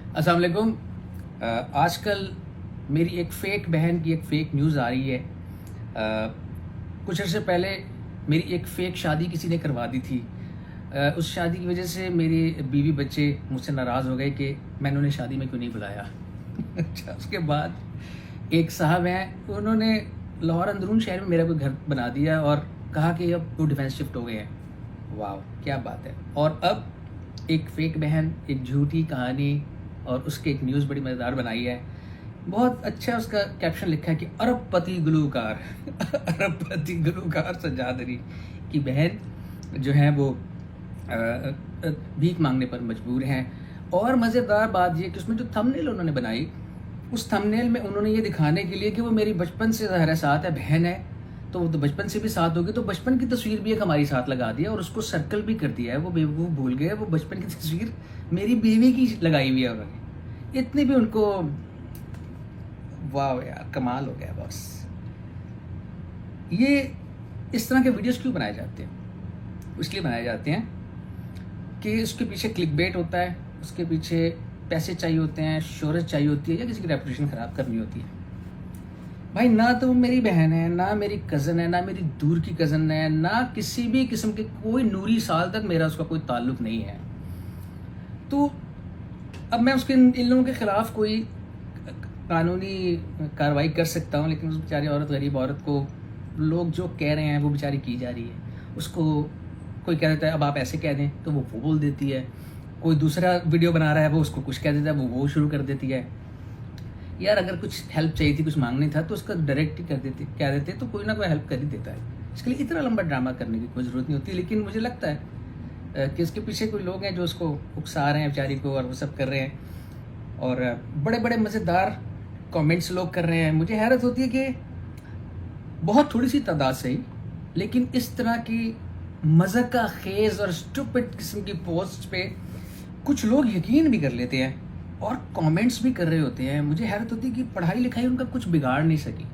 अस्सलाम वालेकुम। आजकल मेरी एक फ़ेक बहन की एक फ़ेक न्यूज़ आ रही है। कुछ अर्से पहले मेरी एक फ़ेक शादी किसी ने करवा दी थी। उस शादी की वजह से मेरी बीवी बच्चे मुझसे नाराज़ हो गए कि मैंने उन्हें शादी में क्यों नहीं बुलाया। अच्छा, उसके बाद एक साहब हैं, उन्होंने लाहौर अंदरून शहर में मेरा कोई घर बना दिया और कहा कि अब वो डिफेंस शिफ्ट हो गए हैं। वाह, क्या बात है। और अब एक फ़ेक बहन, एक झूठी कहानी और उसकी एक न्यूज़ बड़ी मज़ेदार बनाई है। बहुत अच्छा उसका कैप्शन लिखा है कि अरबपति गुलूकार अरबपति गुलूकार सज्जाद अली की बहन जो है वो भीख मांगने पर मजबूर हैं। और मज़ेदार बात ये कि उसमें जो थंबनेल उन्होंने बनाई, उस थंबनेल में उन्होंने ये दिखाने के लिए कि वो मेरी बचपन से ज़ाहिर है साथ है, बहन है, तो वो तो बचपन से भी साथ होगी, तो बचपन की तस्वीर भी एक हमारी साथ लगा दिया और उसको सर्कल भी कर दिया है। वो बेवकूफ़ भूल गए, वो बचपन की तस्वीर मेरी बीवी की लगाई हुई है उन्होंने। इतनी भी उनको, वाह यार, कमाल हो गया बॉस। ये इस तरह के वीडियोस क्यों बनाए जाते हैं? इसलिए बनाए जाते हैं कि उसके पीछे क्लिकबेट होता है, उसके पीछे पैसे चाहिए होते हैं, शोहरत चाहिए होती है, या किसी की रेपुटेशन ख़राब करनी होती है। भाई, ना तो वो मेरी बहन है, ना मेरी कज़न है, ना मेरी दूर की कज़न है, ना किसी भी किस्म के कोई नूरी साल तक मेरा उसका कोई ताल्लुक़ नहीं है। तो अब मैं उसके इन लोगों के ख़िलाफ़ कोई कानूनी कार्रवाई कर सकता हूँ, लेकिन उस बेचारी औरत, गरीब औरत को लोग जो कह रहे हैं वो बेचारी की जा रही है। उसको कोई कह देता है अब आप ऐसे कह दें, तो वो बोल देती है। कोई दूसरा वीडियो बना रहा है, वो उसको कुछ कह देता है, वो शुरू कर देती है। यार, अगर कुछ हेल्प चाहिए थी, कुछ मांगनी था, तो उसका डायरेक्ट ही कह देते, तो कोई ना कोई हेल्प कर ही देता है। इसके लिए इतना लंबा ड्रामा करने की कोई ज़रूरत नहीं होती। लेकिन मुझे लगता है कि इसके पीछे कोई लोग हैं जो उसको उकसा रहे हैं बेचारी को, और वो सब कर रहे हैं, और बड़े बड़े मज़ेदार कमेंट्स लोग कर रहे हैं। मुझे हैरत होती है कि बहुत थोड़ी सी तादाद से ही, लेकिन इस तरह की मज़ाक़ा खेज़ और स्टूपिड किस्म की पोस्ट पे कुछ लोग यकीन भी कर लेते हैं और कमेंट्स भी कर रहे होते हैं। मुझे हैरत होती है कि पढ़ाई लिखाई उनका कुछ बिगाड़ नहीं सकी,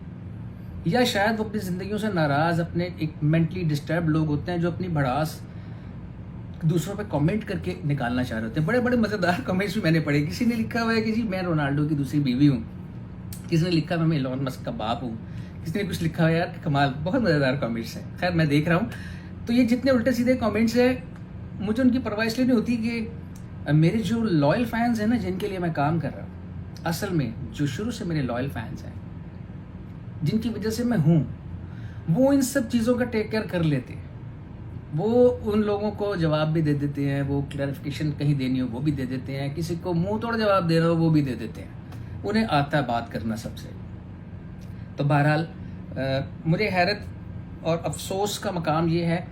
या शायद वो अपनी ज़िंदगियों से नाराज़, अपने एक मेंटली डिस्टर्ब लोग होते हैं जो अपनी भड़ास दूसरों पे कमेंट करके निकालना चाह रहे होते हैं। बड़े बड़े मज़ेदार कमेंट्स भी मैंने पढ़े। किसी ने लिखा हुआ है कि जी मैं रोनाल्डो की दूसरी बीवी हूँ, किसी ने लिखा मैं इलॉन मस्क का बाप हूँ, किसी ने कुछ लिखा हुआ है। यार कमाल, बहुत मज़ेदार कमेंट्स हैं। खैर, मैं देख रहा हूँ, तो ये जितने उल्टे सीधे कमेंट्स हैं, मुझे उनकी परवाह इसलिए नहीं होती कि मेरे जो लॉयल फैंस हैं ना, जिनके लिए मैं काम कर रहा हूँ, असल में जो शुरू से मेरे लॉयल फैंस हैं, जिनकी वजह से मैं हूँ, वो इन सब चीज़ों का टेक केयर कर लेते हैं। वो उन लोगों को जवाब भी दे देते हैं, वो क्लैरिफिकेशन कहीं देनी हो वो भी दे देते हैं, किसी को मुंह तोड़ जवाब देना हो वो भी दे देते हैं। उन्हें आता है बात करना सबसे। तो बहरहाल मुझे हैरत और अफसोस का मकाम ये है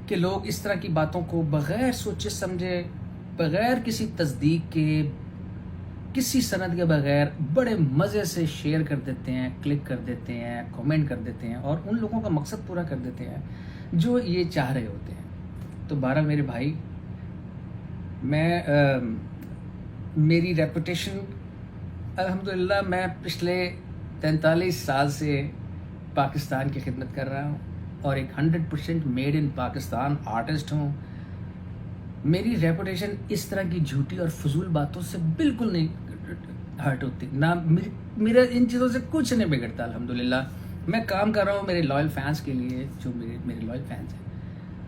कि लोग इस तरह की बातों को बग़ैर सोचे समझे, बग़ैर किसी तस्दीक के, किसी सनद के बग़ैर बड़े मज़े से शेयर कर देते हैं, क्लिक कर देते हैं, कमेंट कर देते हैं, और उन लोगों का मकसद पूरा कर देते हैं जो ये चाह रहे होते हैं। तो बहरहाल मेरे भाई, मैं मेरी रेपुटेशन, अल्हम्दुलिल्लाह, मैं पिछले 43 साल से पाकिस्तान की खिदमत कर रहा हूँ और एक 100% मेड इन पाकिस्तान आर्टिस्ट हूँ। मेरी रेपुटेशन इस तरह की झूठी और फजूल बातों से बिल्कुल नहीं हर्ट होती, ना मेरा इन चीज़ों से कुछ नहीं बिगड़ता। अल्हम्दुलिल्लाह मैं काम कर रहा हूँ मेरे लॉयल फैंस के लिए, जो मेरे लॉयल फैंस हैं,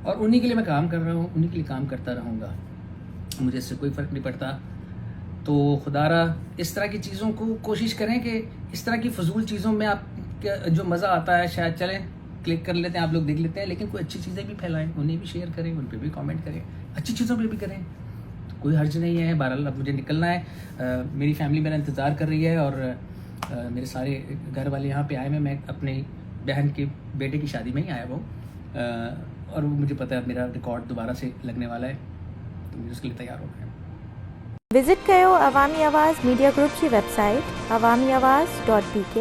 और उन्हीं के लिए मैं काम कर रहा हूँ, उन्हीं के लिए काम करता रहूँगा। मुझे इससे कोई फ़र्क नहीं पड़ता। तो खुदारा इस तरह की चीज़ों को कोशिश करें कि इस तरह की फजूल चीज़ों में आप जो मज़ा आता है, शायद चलें क्लिक कर लेते हैं, आप लोग देख लेते हैं, लेकिन कोई अच्छी चीज़ें भी फैलाएं, उन्हें भी शेयर करें, उन पर भी कमेंट करें, अच्छी चीज़ों पे भी करें, तो कोई हर्ज नहीं है। बहरहाल अब मुझे निकलना है। मेरी फैमिली मेरा इंतज़ार कर रही है, और मेरे सारे घर वाले यहाँ पे आए हैं। मैं अपनी बहन के बेटे की शादी में ही आया हूँ, और मुझे पता है मेरा रिकॉर्ड दोबारा से लगने वाला है, तो मुझे उसके लिए तैयार होना है। विजिट करो अवामी आवाज़ मीडिया ग्रुप की वेबसाइट awamiawaz.pk